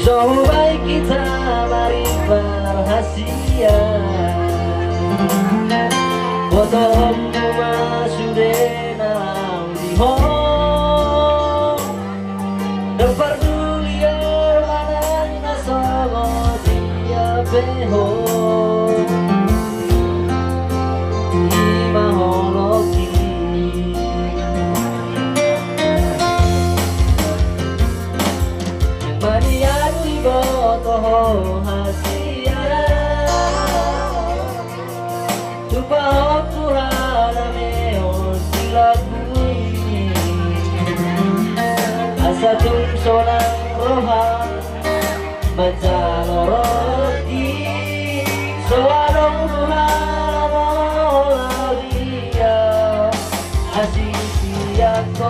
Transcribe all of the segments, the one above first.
So baik kita mari berhasil. Foto masudena liho Depar dulia mana sama dia beho Imahologi Maniati boto hasia Tupa okurana meo silabuni Asa tumsonang rohan Majaloroti Soarong ruhalamolavia Asisiako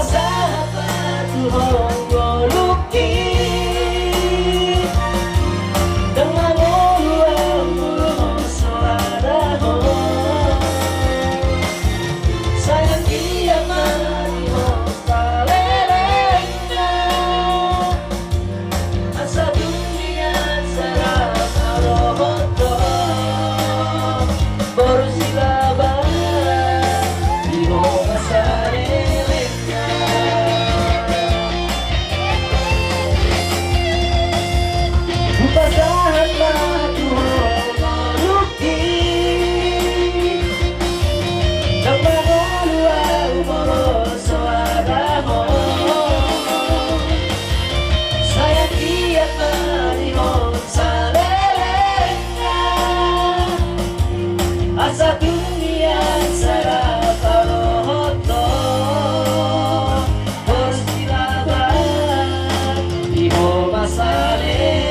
Sahabat Tuhan luki dengan orang suara sayang dia mati talelenya asa dunia serata roboto baru silabah di bawah sare Basahan batu meluki Dan mengulua umur suaramu Sayang dia menihon salelenya Asa dunia sarap rohoto Bersilaban di bawah sare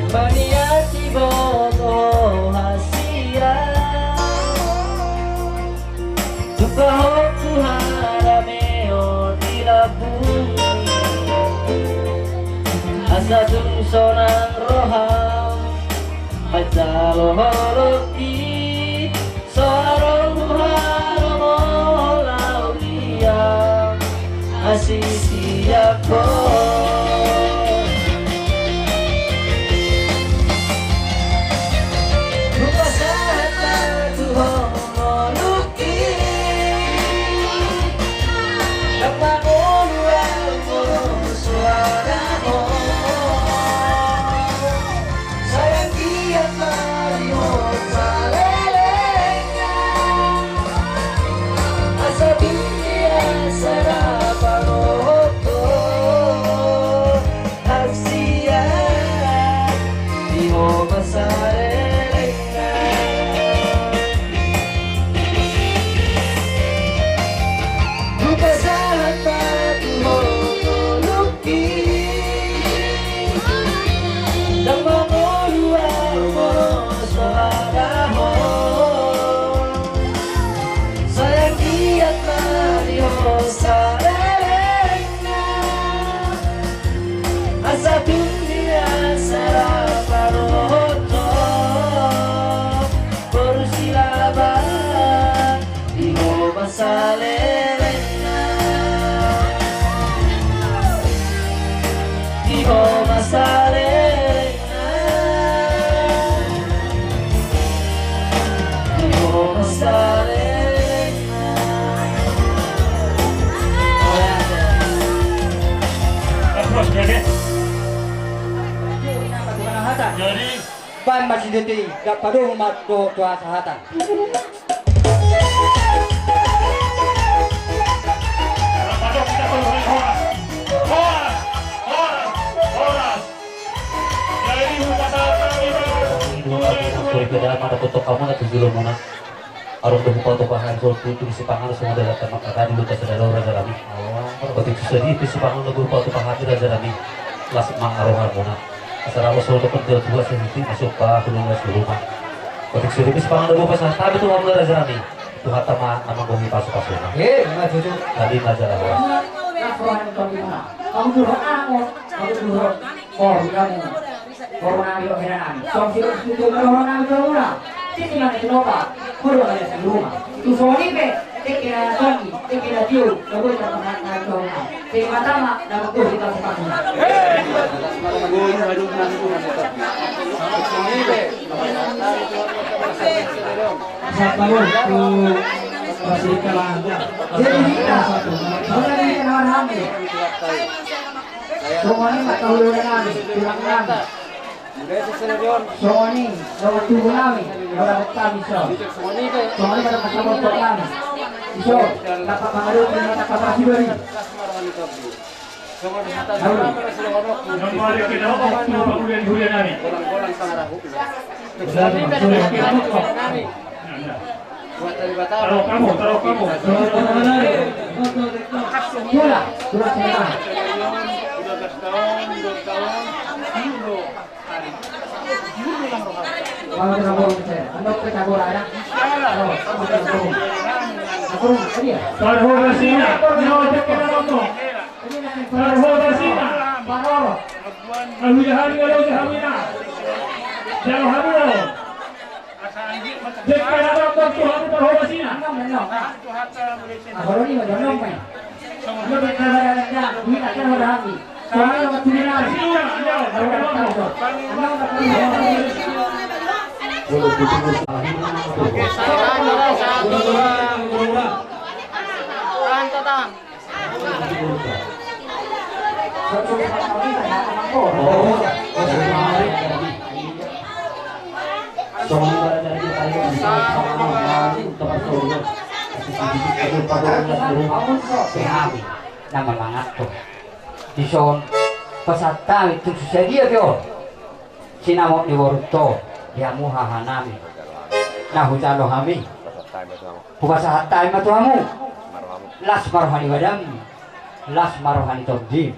Maniati boto hasia Tupahoku harameo dilabuni Asa tumsonang roham Majaloholoki Soarong ruhalamolaulia Asisiako Sayang masalelena Iho masalelena Iho masalelena Terus jadi Jadi pan masih detik gak paduh mat doa sahatan. Padahal kita perlu horas. Jadi pasal berbeda pada foto kamu nanti dulu mana arung tumpahan suatu itu sipangan semua dalam tema kakak dulu ke saudara Raja Rami ketika sedih itu sipangan lagu tumpahan Raja Rami las mengaruhan mana asal aku selalu kendel dua sendiri masuk pak belum masuk rumah ketika sedih itu sipangan lagu pasal tapi tuh kamu Raja Rami tuh kata nama gomi pasu-pasuna Nggak cucu. tadi Raja Rami Kamu dulu aku, kamu dulu kamu. Corona yo heran. Song siro studio corona yo ora. Sisi mana kenapa? Kudu ada di rumah. Tu soni pe, te kira soni, te kira tiu, kamu tak pernah ngaco. Te matama, nama ku kita sepakuna. Sapayo tu masih kalah. Jadi kita, kalau ada yang ramai. Semuanya tak tahu dengan bilang Sony, nomor 7 kami, nomor kami so. Sony pada masa motor kami. Iso, dapat pengaruh dengan kapasitas beri. Nomor kita hujan nami. Taruh kamu. Sudah selesai. Kalau kita boleh saya, anda kita boleh ada. Aku dia. Taruh sini. Taruh sini. Baru. Alhamdulillah alhamdulillah. Jauh hamil. Jika ada waktu aku taruh sini. Kalau ini ada nomor. Anda berada di mana berada? Soalnya nomor 7 kami. nama mangat tuh dison pasata itu sedia yo sinamok di waruto dia muhahanami nah hujalo kami bukan saat time itu kamu las marohani wadam las marohani tobdi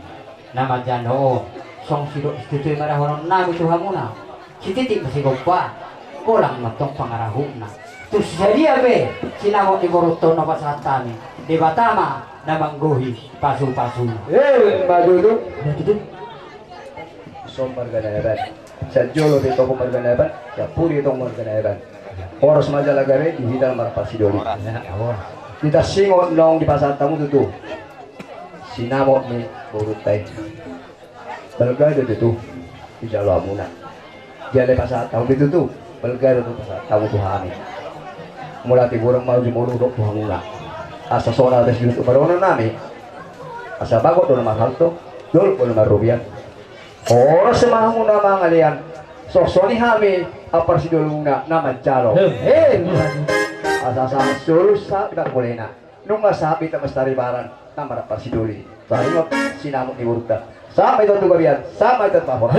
nama jano song siro istitu marahonon nami tu kamu na si titik masih gopa kolang matong pangarahuna tu sedia be sinamok di waruto no pasat kami di Batama na mangguhi pasu-pasu. Madudu. Som marganaban. Sa jolo dito ko marganaban, sa puri itong marganaban. Oras majalagare, dihita na marapasidoli. Kita singot nong di pasar tamu tutu. Sinamot ni burutay. Balgado dito. Ijalo muna. Jale pasar tamu dito tu. Balgado tu pasar tamu tuhami. Mula tigurang mau jumuludok tuhamuna. Asa sona des dito barona nami. Asa bago to na mahalto. Dol ko na marubian. Oras semahan mo na mga alian. So, soni hami, apar si Doluna na Manchalo. Asa sa sulus sa Pinakulena. Nung masabi na mas taribaran na marapar si Doli. So, ayun, sinamot ni Urta. Sama ito tugabian, sama ito pahor.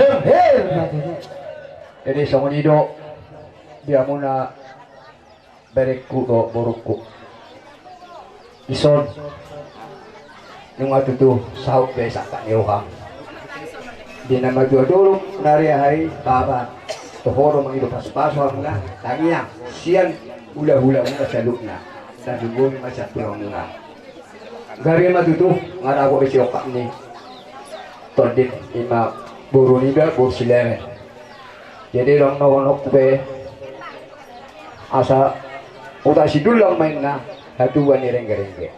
Jadi, sa munido, dia muna berekku do borukku. Ison, yung ato to, sahot besa ka ni Roham. Di na magdudulong nariyahay baba tohoro mga ito paspaso ang mga tangiyang siyan hula-hula mga sa lukna na dugong masyatulong mga gari matuto nga rago isyokak ni tondit ima buru nida buru silere jadi lang nawonok pe asa uta si dulang main na Aduan ni rengge-rengge.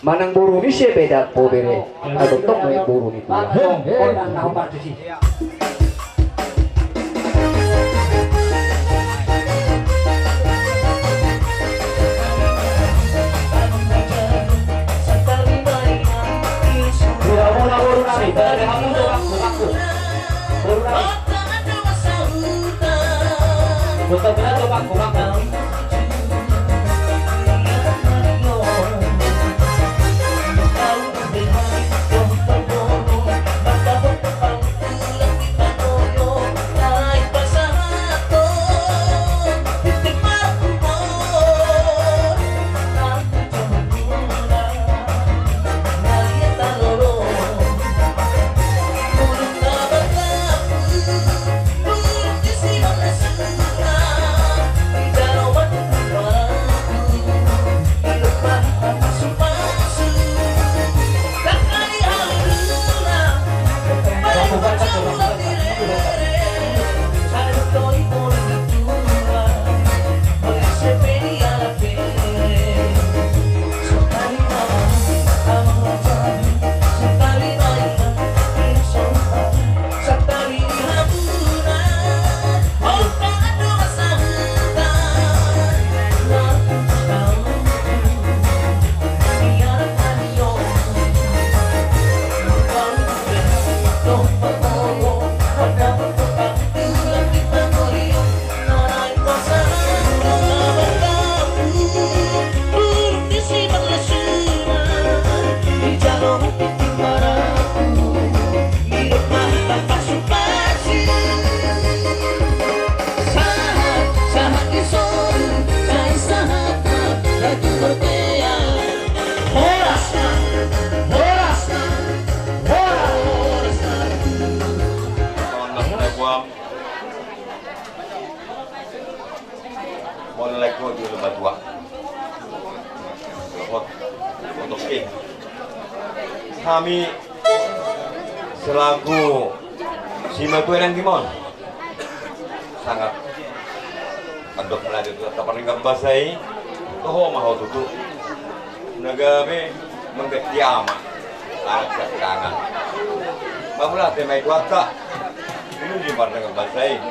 Manang buru ni siya beda po bere. Ato tok may buru ni kuya. Kau nak tahu pak tu sih. Mula-mula baru nari, dari kamu tu aku. Baru nari. Betul-betul tu aku. Kami selaku si Matuerang Timon sangat adok meladuk taparingkap basai toho maho tutu nagabe menggetiama anak sekangan bamulah temai kuata ini di parang basai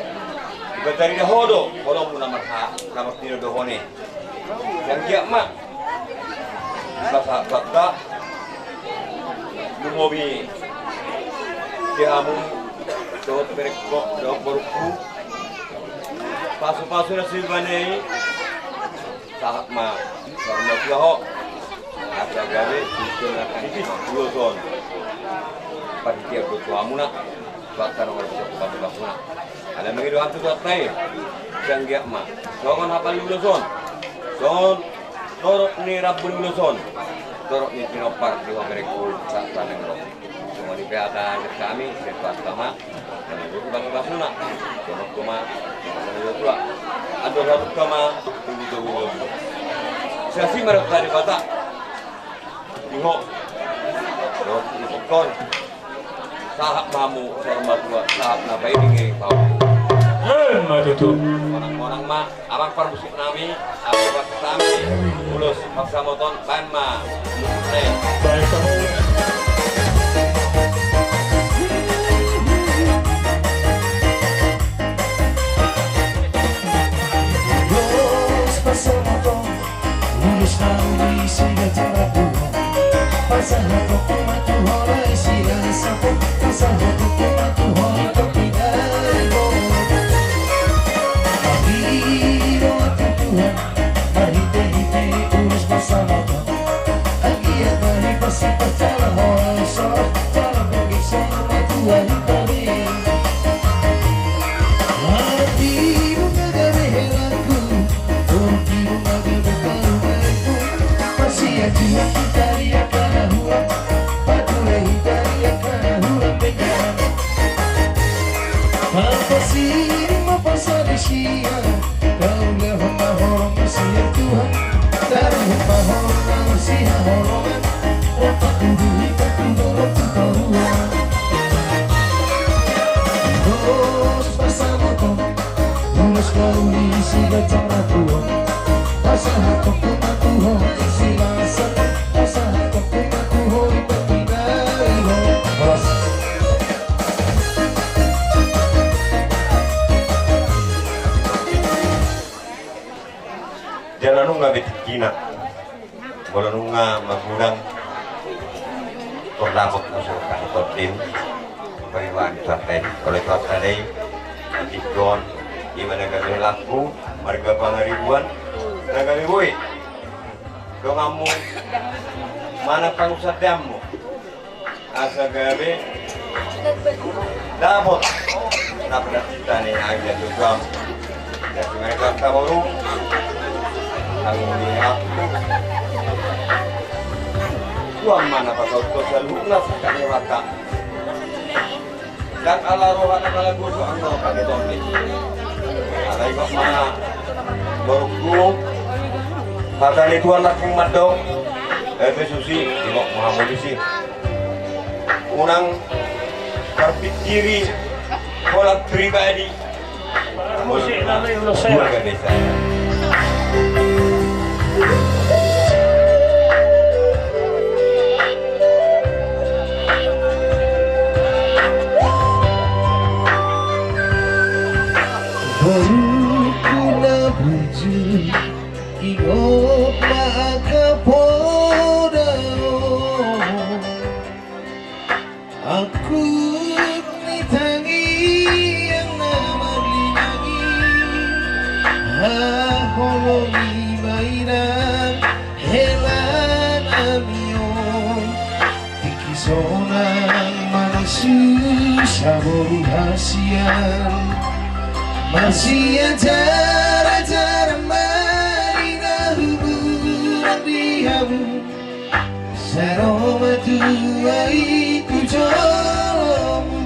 batari dahodo kolom puna marha kamar tino dohone yang dia mak basa kata Lumobi kiamu dot perekko dot borku pasu-pasu na silbane sahat ma karena tiaho ada gawe sistem na kanipis duoson panitia kutu amuna bakar nomor 1 bakuna ada mengido hantu dot tai janggia ma songon hafal duoson son torok ni rabbul duoson torok ni pinopar di wabereku sakta nengro semua di PHK kami sepas sama dan itu bang-banguna torok kuma dan itu ada satu kama tunggu sesi mereka di kota diho torok ikon sahab mamu hormat tua sahab nabai bingi pau Matutu. orang-orang mah abang permusik nami abang kami mulus paksa moton ban mah Baik kamu. Kau isi gacang ratuan, pasang aku pun aku Bolonunga magulang Perdamok masukan kodim Periwan Sarten Kolej Sarten Dikon di mana gawe laku marga pangaribuan nagawe woi kamu mana pangusadamu asa gawe dapot napda kita nih aja tuh kamu dan mereka baru aku lihat tuan mana pasal selalu nggak sekali mata dan ala roh anak ala guru angkau pakai tombol ada ikut mana baru kata ini tuan nak madong susi ikut Muhammad sih unang berpikiri kolak pribadi Musik nanti udah saya. keluarga desa Baru kuna buju ingot makapodao aku nitangi yang nama linangi haholongi mainan helan amion tikisonan manusia saboru hasian masih cara-cara marina hubungan dihabu saroma tua itu jolomu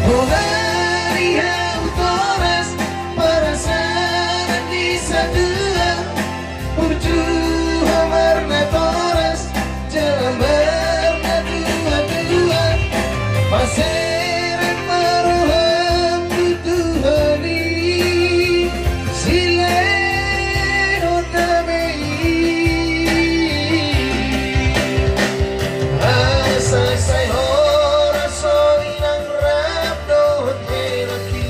Bogari autores perasaan di sadua Burju warna torres jalan Paseren maruhan tutuhani sileno namei asa say hora soinang rabdon heraki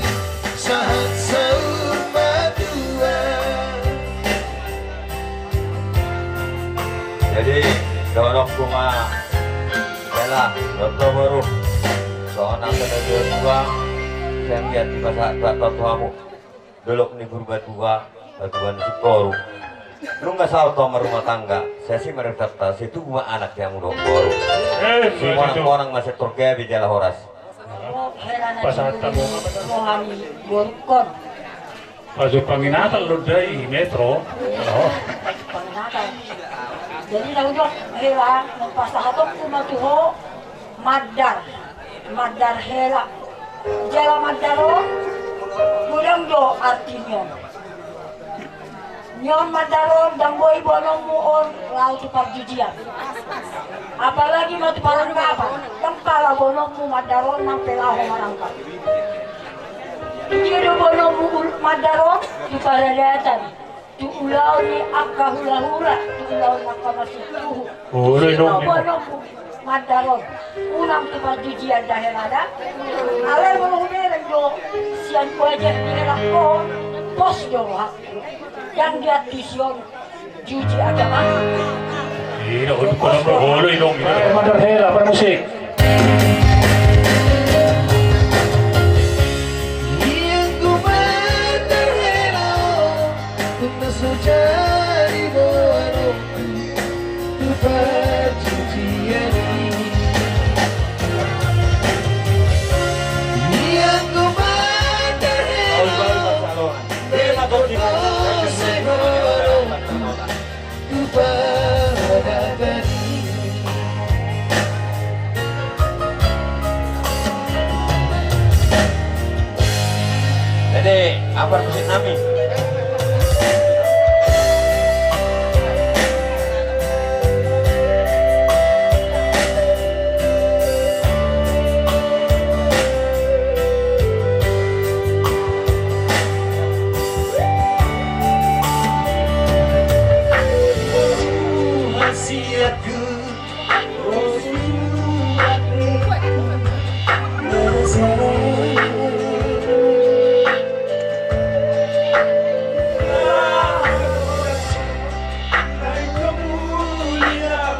sahat saur madua. jadi dorong rumah Bella Dr. Baru soalnya ada dua saya lihat di masa tuamu dulu nih berberdua batuan sikoru lu nggak salah tau rumah tangga saya sih merektata situ cuma anak yang udah baru semua orang masih turga di jalan horas Pasal tamu Rohani Borkon Pasal panginatal lo dari metro. Oh. Panginatal jadi naudok hela nagpasahatok kumatuho Madar hela jala madaro kurang do artinya nyon madaro dangboy bonong muon laut pagjujian apalagi matu parang apa yang pala bonong mu madaro nang pelaho marangka jadi bonong mu madaro di paradatan tu ulau ni akka hula-hula tu ulau ni akka masituhu bonong mu Madaron, unang tumajujian dahil ada. Alay mo nung meron do, siyan ko aja nilak ko, pos do ha. Yang dia tisyon, juji agama. Iya, untuk kolam berholo inong. Madar hela para musik. Yang ku madar hela, ku nasujari boano, tu perjujian.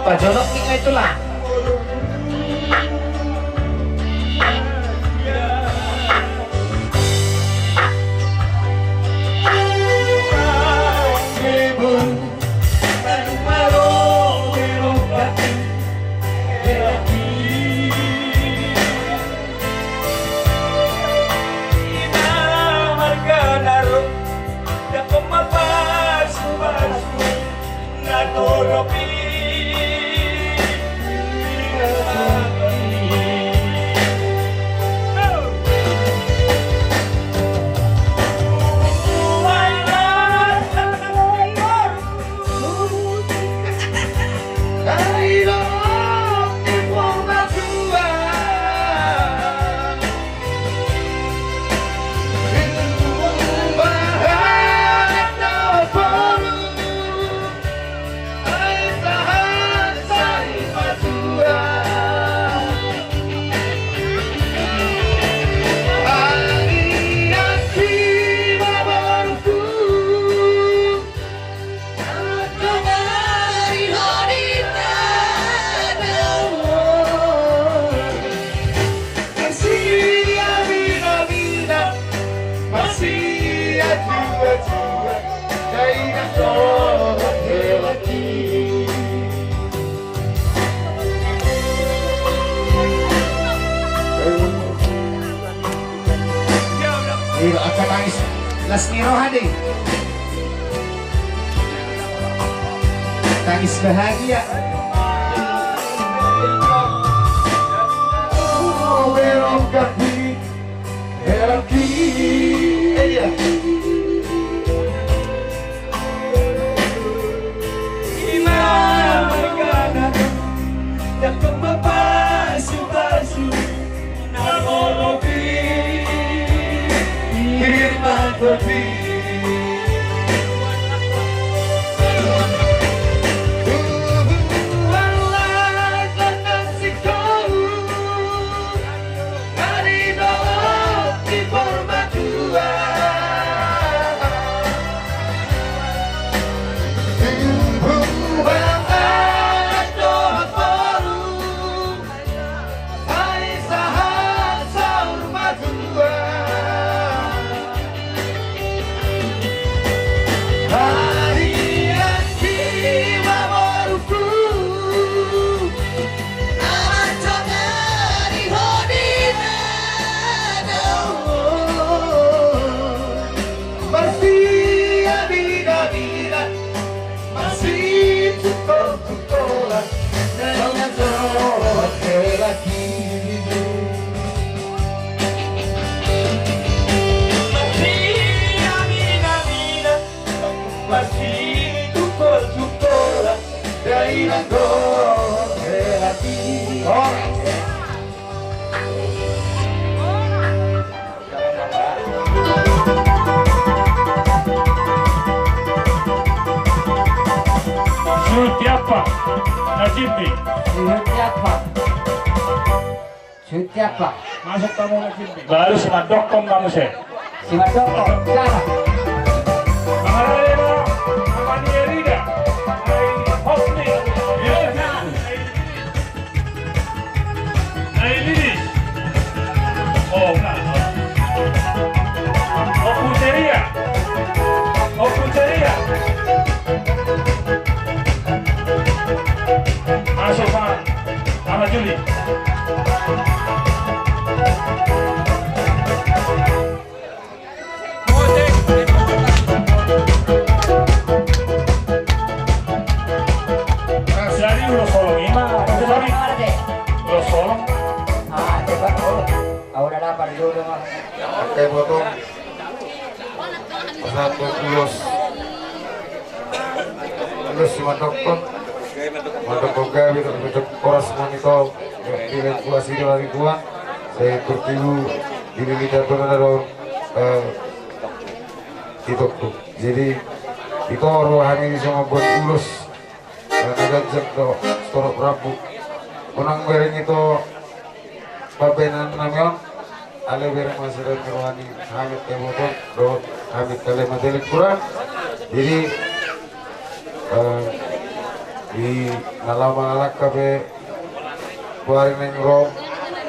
Pak Jonok nih itulah. Rohani tangis bahagia belok kaki Siapa? Masuk kamu Najimbi. Baru si Madokkom kamu sih. Si Madokkom, siapa? Maharema, Amani Erida, Hosni, Lilis, oh enggak, Oputeria, masuk sama Juli. Pakai potong satu tulus cuma dokter madok gawe itu koras monito pilih kuasi dari kuat saya bertilu dililita benar itu jadi itu rohani ini sama buat tulus karena gajah do storok rabu menang bereng itu babenan namion ale bereng masyarakat rohani hamid emoton do hamid kalimat kurang jadi di ngalang kabe kuaring neng rom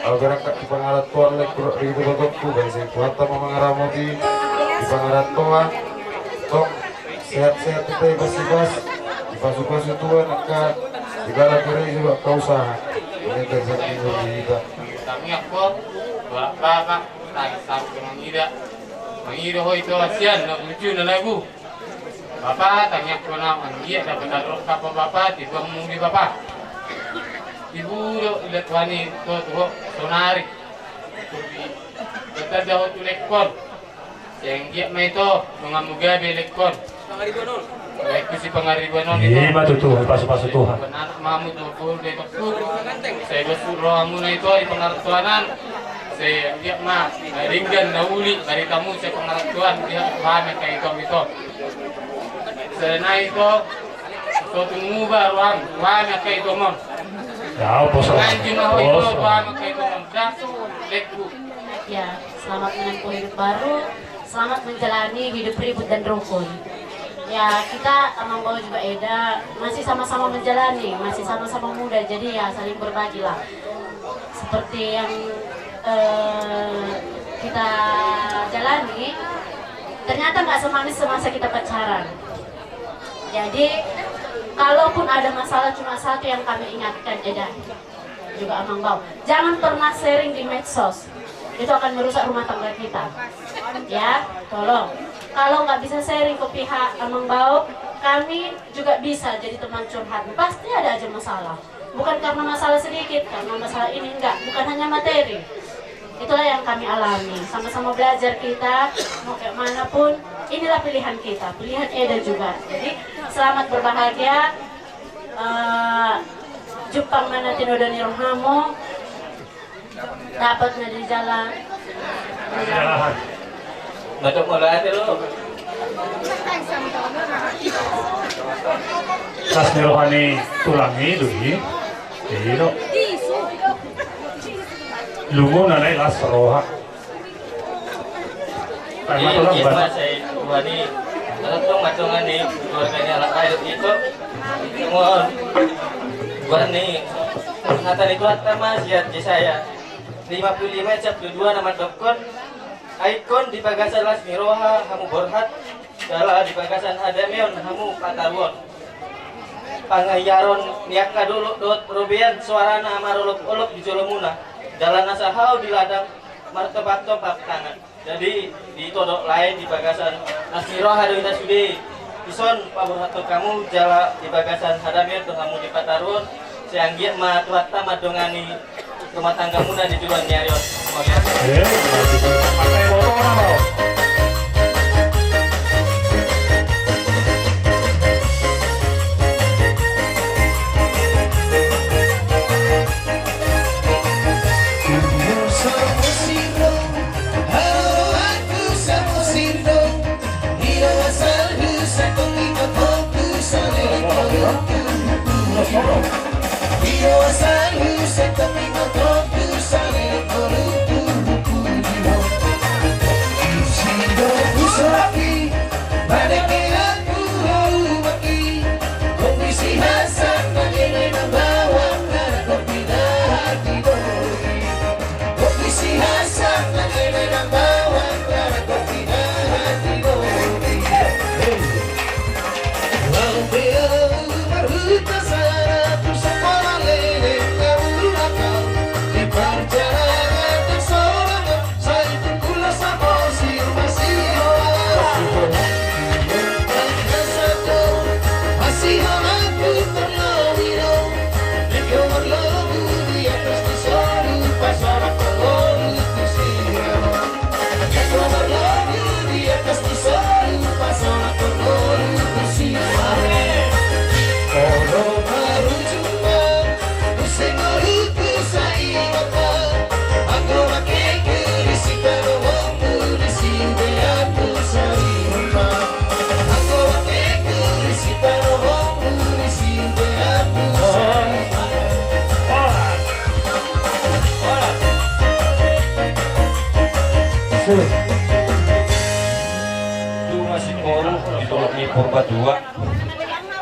alberang kak di pangarat tuan lek ribu botokku baik kuata memangaramoti di pangarat tuan tong sehat-sehat kita bas-bas di pasu-pasu tuan akan di dalam kiri juga kau usaha ini terjadi di kita kami aku bapak tak mengira hoi itu asian lucu na lagu bapak tanya aku nak dia dapat taruh kapal bapak di bangun di bapak ibu lihat wani tuh sonari kita jauh tu lekon yang dia itu mengamuga belekon baik si pengaribanon itu Iya tuh pasu-pasu Tuhan. benar mamu tuh full day tuh saya bersuruh amun itu di pengartuanan saya dia mah ringgan nauli dari tamu saya pengartuan dia paham kayak itu saya naik itu suatu ngubah ruang kayak itu mon Ya, bos. ngaji mau itu ruang kayak itu mon dah lekku Ya, selamat menempuh hidup baru, selamat menjalani hidup ribut dan rukun. Ya, kita Amang Bawa juga Eda masih sama-sama menjalani, masih sama-sama muda, jadi ya saling berbagi lah. Seperti yang kita jalani, ternyata nggak semanis semasa kita pacaran. Jadi, kalaupun ada masalah cuma satu yang kami ingatkan Eda, juga Amang Bawa, jangan pernah sharing di medsos. Itu akan merusak rumah tangga kita. Ya, tolong. Kalau nggak bisa sharing ke pihak Amang Bau, kami juga bisa jadi teman curhat. Pasti ada aja masalah. Bukan karena masalah sedikit, karena masalah ini enggak. Bukan hanya materi. Itulah yang kami alami. Sama-sama belajar kita, mau kayak manapun, inilah pilihan kita. Pilihan Eda juga. Jadi, selamat berbahagia. Jepang mana tino dan rohamo. Dapatnya di jalan. Batuk mulai aja lo. Kas rohani tulangi dui. Iyo. Lugo na nai las roha. Karena tulang Iya, banget. saya wani. Kalau macongan nih, keluarganya anak air itu semua wani. Ngatan itu hatta masjid di saya. 55 cap 2 nama dokon ikon di Pagasan Lasmi Roha hamu borhat dala di Pagasan Hadamion hamu Patarwon pangayaron niaka dulu dot robian suarana amarolok-olok di Jolomuna dalam nasahau di ladang martobat-tobat tangan jadi di todok lain di Pagasan Lasmi Roha kita sudah ison paborhato kamu jala di Pagasan Hadamion tuh hamu di Patarwon sianggiat ma tuhatta madongani rumah tangga muda di Juruan Nyarion. Pakai motor apa?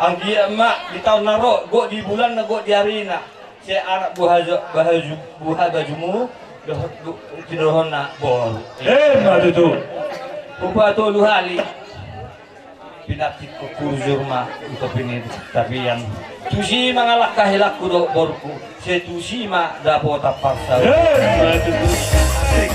Anggi emak di tahun naro, gua di bulan na gua di hari na. Si anak buah bajumu, tidohon na bor. Madu tu. Rupa tu luhali. Pinakit ko kurjur ma untuk pinit tapi yang tusi mangalak kahilak ku do borku. Si tusi ma dapo tapaksa. Madu tu. Asik.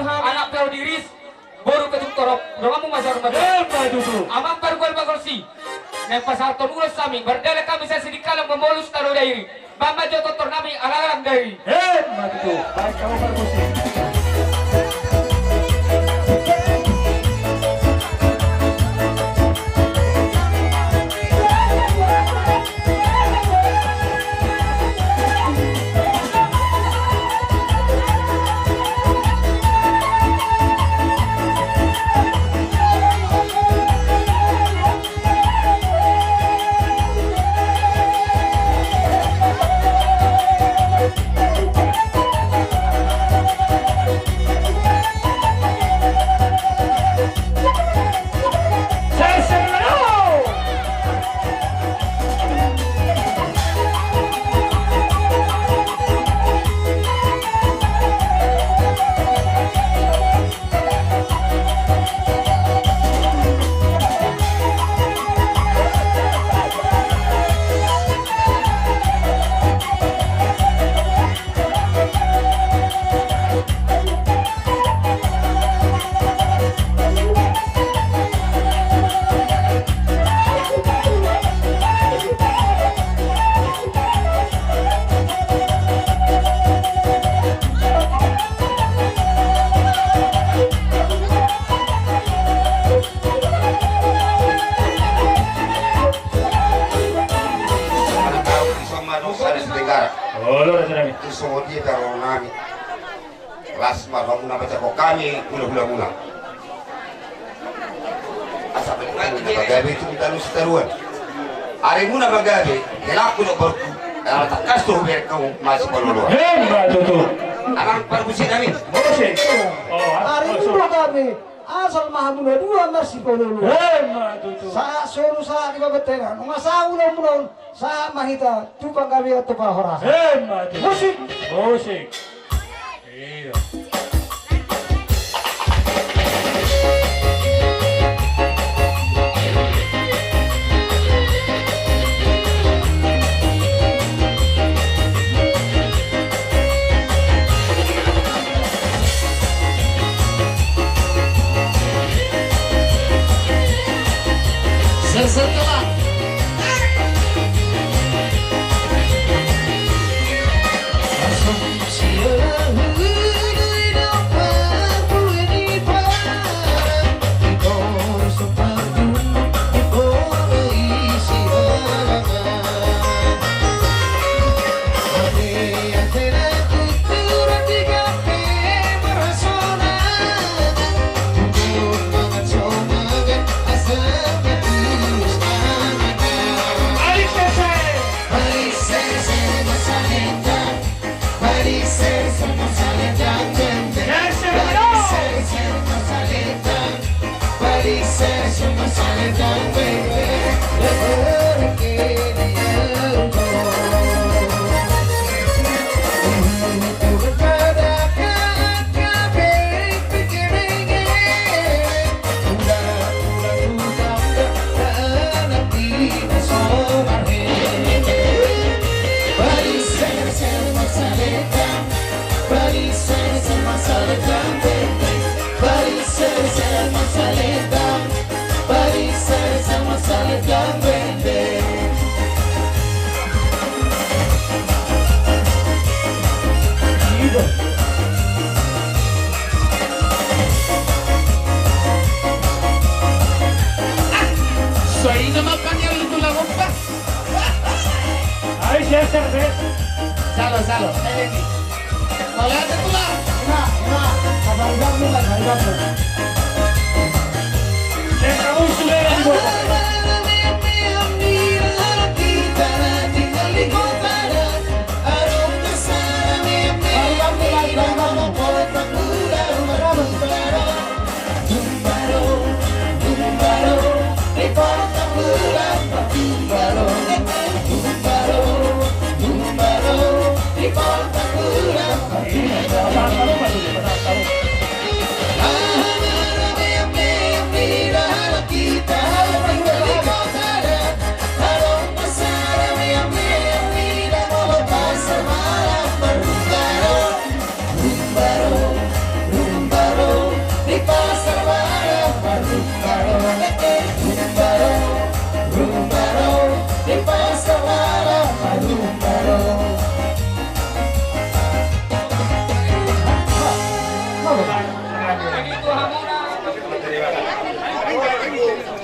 Anak tahu diris baru ketuk torok doamu masar amang pargol bagolsi nek pasar ton ulos sami berdala kami saya sedikalang memolus taruh dairi bamba joto tornami alarang dairi Madu. Baik kamu perkusi. Semua dia taruh nami. Kelas malam muna baca kok kami mula. Asal betul bagabe itu kita lu seteruan. Hari muna bagabe, elak kuno berku. Tak kasih biar kamu masih pelulu. Madu tu. Abang perbusi kami. Busi. Oh, Hari muna kami. asal mahamuna dua marsi polulu. Sa soro sa di babetengan. Nga sa ulang sa mahita tupang kami at tupahoras. Musik. Musik. Iya. Setelah Salo. Malihat itu lah. Kabar bukan hari kamu sudah yang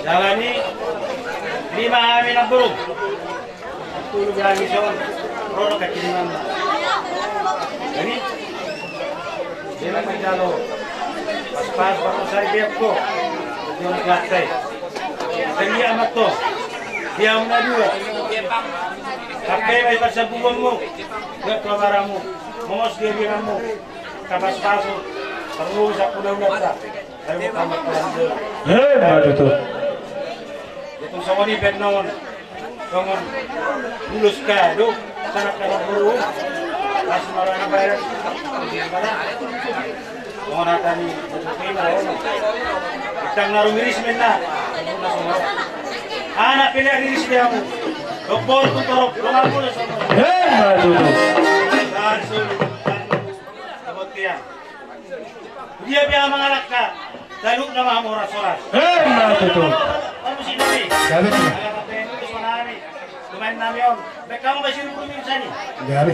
jalani 5 amin ang burog. Tulog ang misyon. Rono kakiliman. Gani? Sila magjalo. Pas-pas bago sa ibiyap ko. Hindi yung naglatay. Dali amat to. Diyaw na dua. Kapay may pasabuan mo. Gagklamara mo. Mongos giliran mo. Kapas-paso. Perlu sa pulau-pulau. Ayo kamu pelanda. Madu tuh. Itu sama ni bed naon. Kamu lulus ka do. Sana ka guru. Pas marana bayar. Mohon atani kina ono. Itang narumiris menna. Anak pilih diris dia mu. Doktor tu torok luar pun sama. Madu tuh. Langsung. Kemudian dia biar mengalak ka. Lalu nama orang solat. Madu tuh. Kamu sih dari. Gabi. Kumain namion. Kamu masih rumah di sini. Gabi.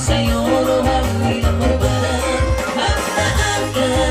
Sayur hari berbara, harta angkat.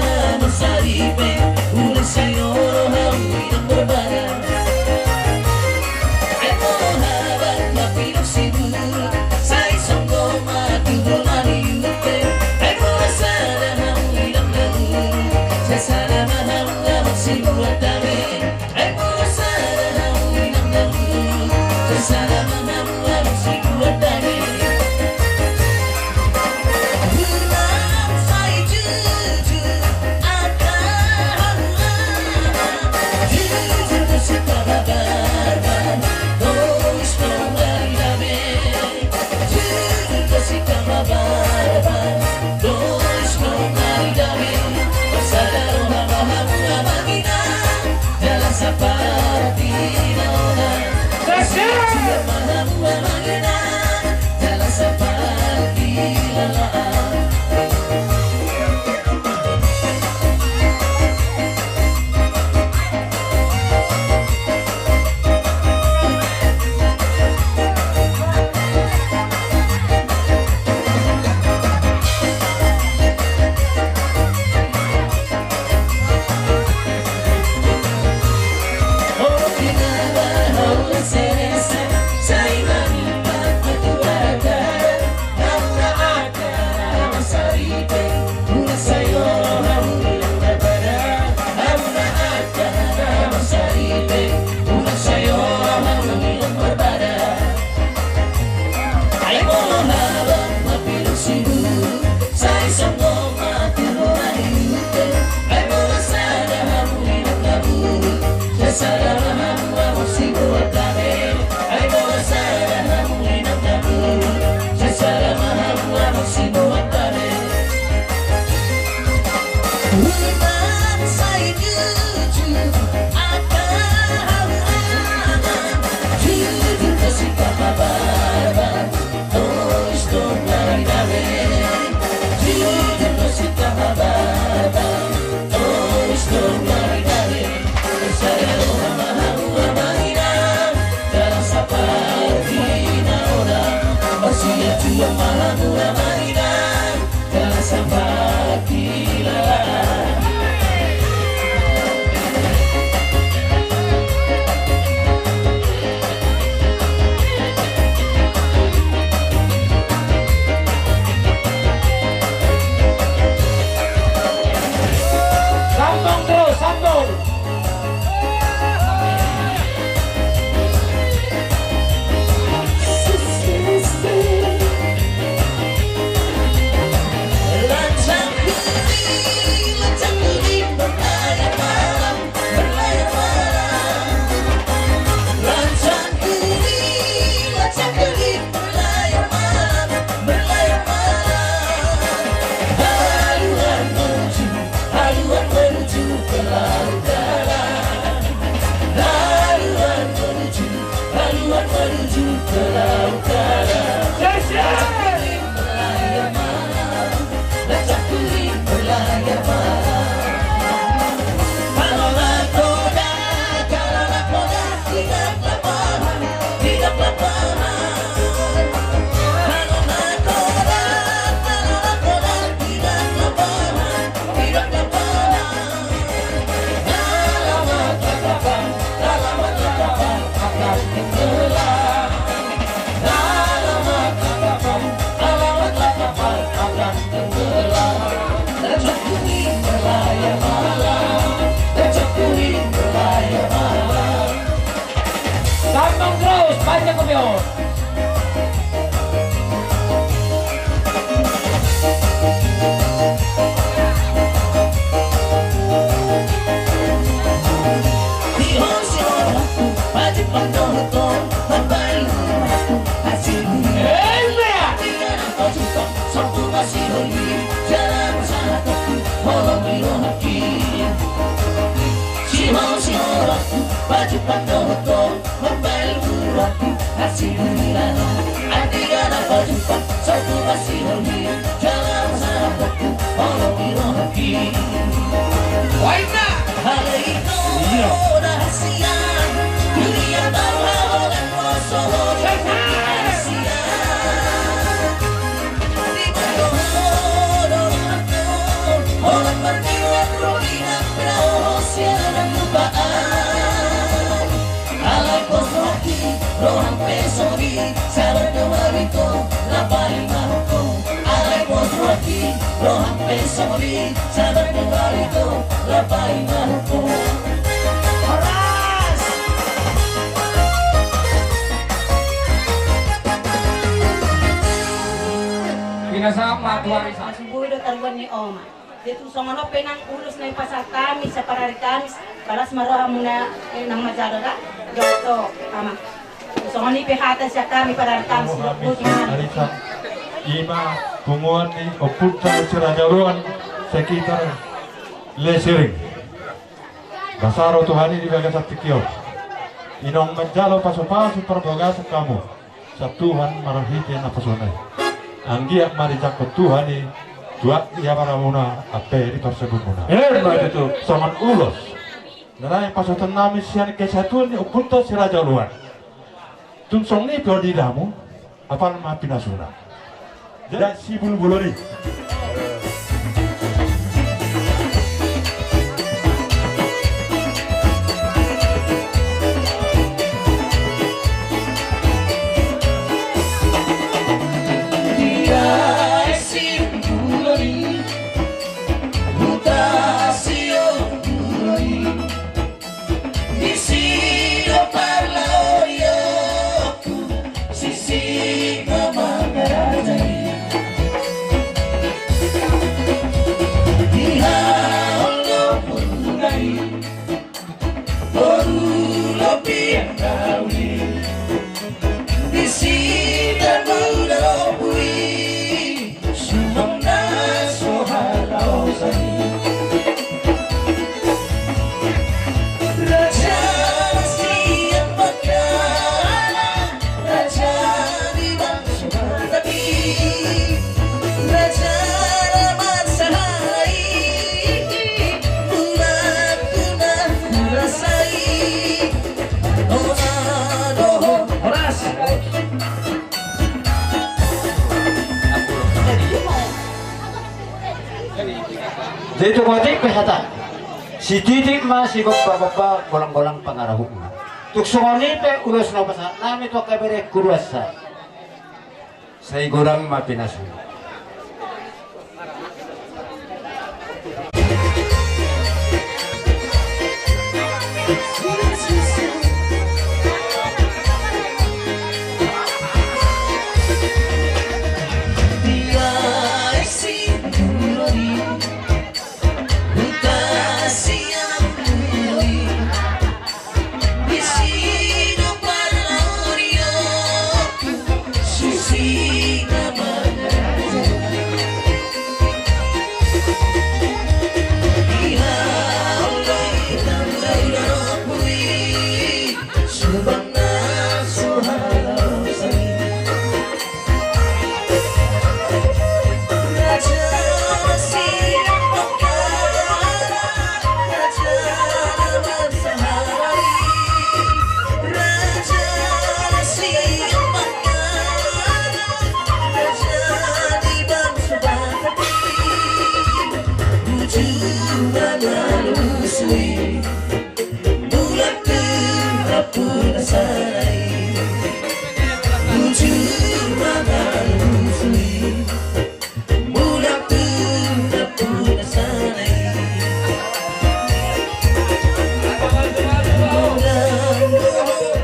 Sambung terus, panjang kebion. Pinasama tuari sa Subudo taruan ni Oma. Dito sa mga penang ulos na ipasal kami sa parari kami. Balas maroha muna ng majarada. Joto, ama. So ni pihata siya kami parari kami sa butingan. Arisa, ima bunguan ni oputta sirajaruan sekitar lesering. Basaro Tuhani di bagas atikyo. Inong menjalo paso-paso perbogas kamu. Sa Tuhan marahiti na pasonay. Anggia marijak ke Tuhan ni dua ia para muna ape di tersebut muna. Itu saman ulos. Narai pasotan nami sian kesatuan ni oputta sirajaruan. Tumsong ni piodi damu apa nama pinasuna. Jadi si bulbulori. Dito mo di pehata. Si titik masih bapa golang-golang pangarahu. Tuksongoni pe ulos na basa. Nami to kabere kuruasa. Say gorang mapinasu.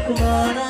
Kumana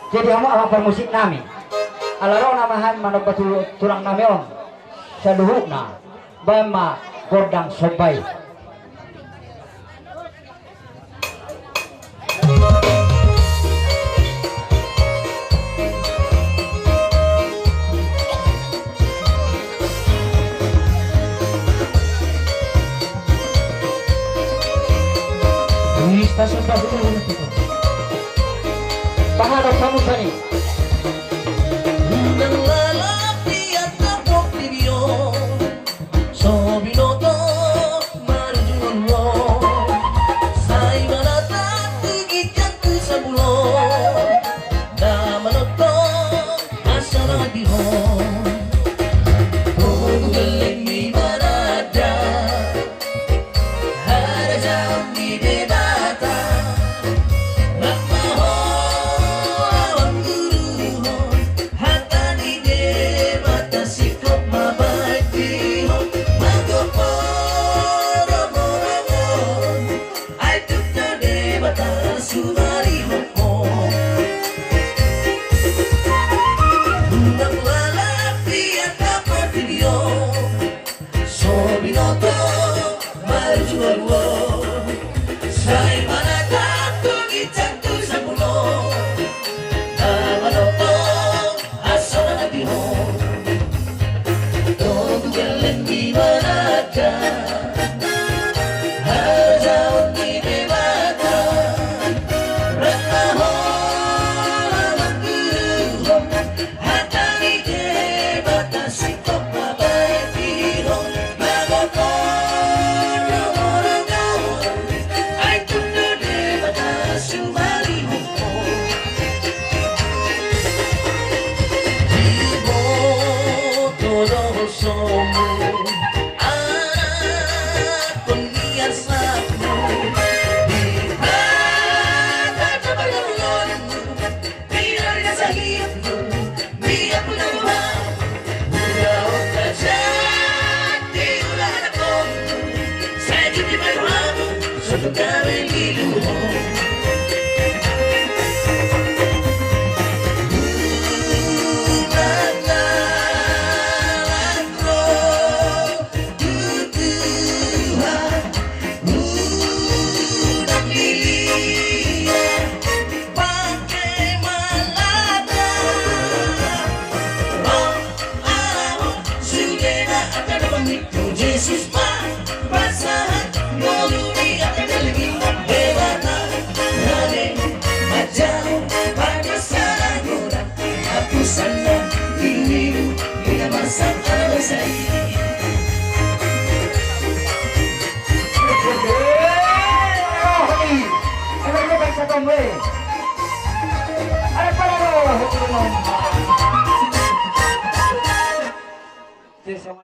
Jadi amo ala permusik nami. Alaro namahan manok batul turang nameon. Saduhukna bama gordang sobai. Stasiun Pasir Paharap kamu sani. Ada